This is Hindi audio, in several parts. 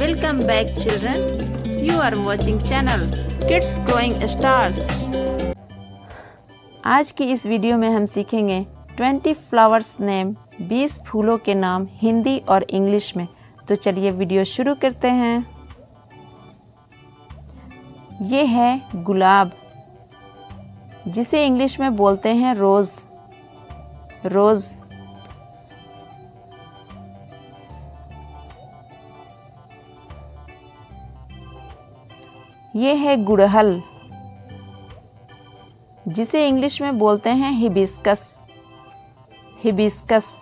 Welcome back children. You are watching channel Kids Growing Stars. आज की इस वीडियो में हम सीखेंगे 20 फ्लावर्स नेम 20 फूलों के नाम हिंदी और इंग्लिश में। तो चलिए वीडियो शुरू करते हैं। ये है गुलाब, जिसे इंग्लिश में बोलते हैं रोज़। रोज़। ये है गुड़हल, जिसे इंग्लिश में बोलते हैं हिबिस्कस। हिबिस्कस।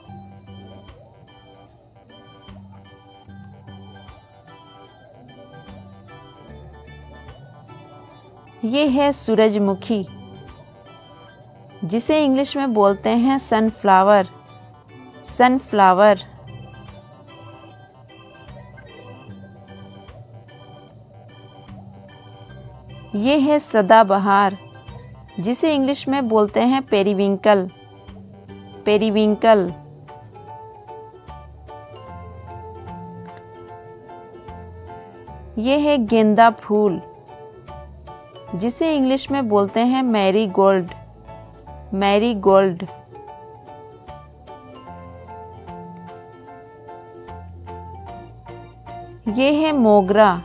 ये है सूरजमुखी, जिसे इंग्लिश में बोलते हैं सनफ्लावर। सनफ्लावर। ये है सदाबहार, जिसे इंग्लिश में बोलते हैं पेरीविंकल। पेरीविंकल। ये है गेंदा फूल, जिसे इंग्लिश में बोलते हैं मैरीगोल्ड। मैरीगोल्ड। ये है मोगरा,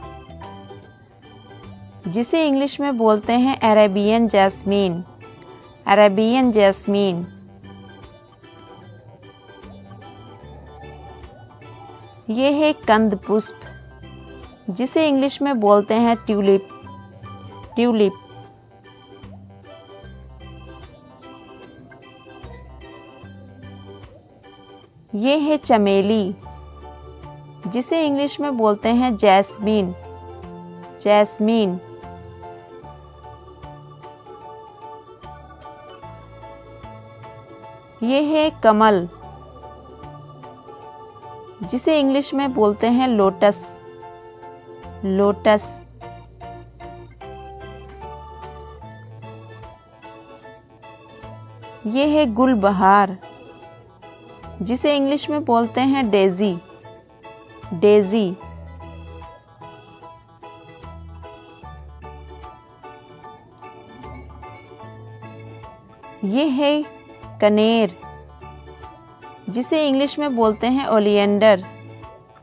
जिसे इंग्लिश में बोलते हैं अरेबियन जैस्मीन। Arabian jasmine. ये है कंद पुष्प, जिसे इंग्लिश में बोलते हैं ट्यूलिप। ट्यूलिप। ये है चमेली, जिसे इंग्लिश में बोलते हैं जैस्मीन। जैस्मीन। ये है कमल, जिसे इंग्लिश में बोलते हैं लोटस। लोटस। ये है गुलबहार, जिसे इंग्लिश में बोलते हैं डेजी। डेजी। ये है कनेर, जिसे इंग्लिश में बोलते हैं ओलियंडर।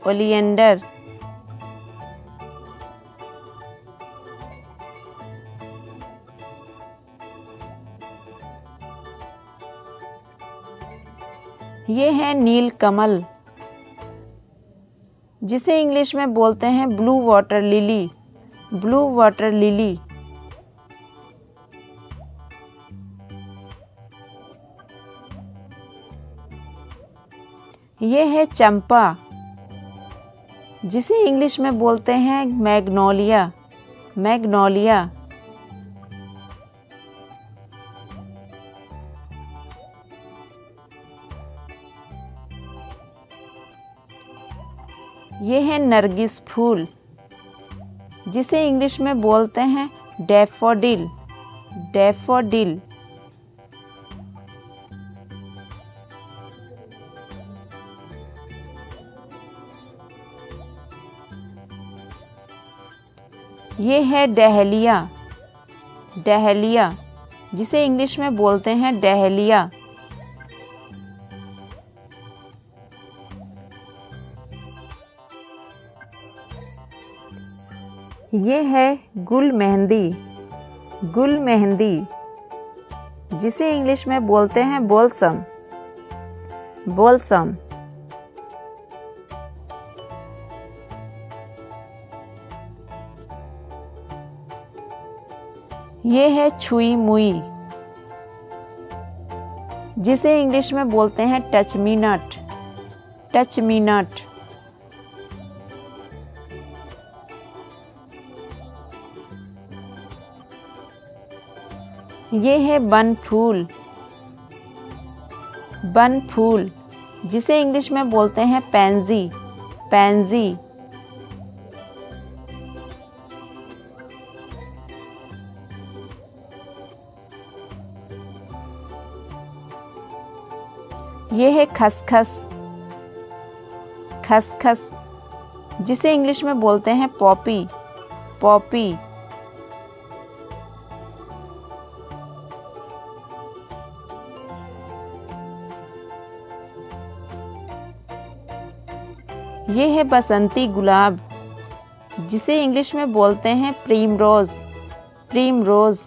ओलियंडर। ये है नीलकमल, जिसे इंग्लिश में बोलते हैं blue water lily. Blue water lily. ये है चंपा, जिसे इंग्लिश में बोलते हैं मैग्नोलिया। मैग्नोलिया। ये है नरगिस फूल, जिसे इंग्लिश में बोलते हैं डैफोडिल। डैफोडिल। ये है डहलिया। डहलिया, जिसे इंग्लिश में बोलते हैं डहलिया। ये है गुल मेहंदी। गुल मेहंदी, जिसे इंग्लिश में बोलते हैं बोल्सम। बोल्सम। ये है छुई मुई, जिसे इंग्लिश में बोलते हैं टच मी नट। टच मी नट। ये है बन फूल। बन फूल, जिसे इंग्लिश में बोलते हैं पैंजी। पैंजी। ये है खसखस। खसखस, जिसे इंग्लिश में बोलते हैं पॉपी, पॉपी। ये है बसंती गुलाब, जिसे इंग्लिश में बोलते हैं प्रीमरोज, प्रीमरोज।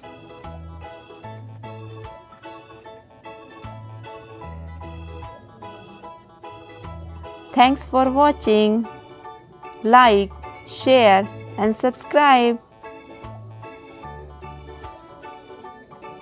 Thanks for watching. Like, share and subscribe.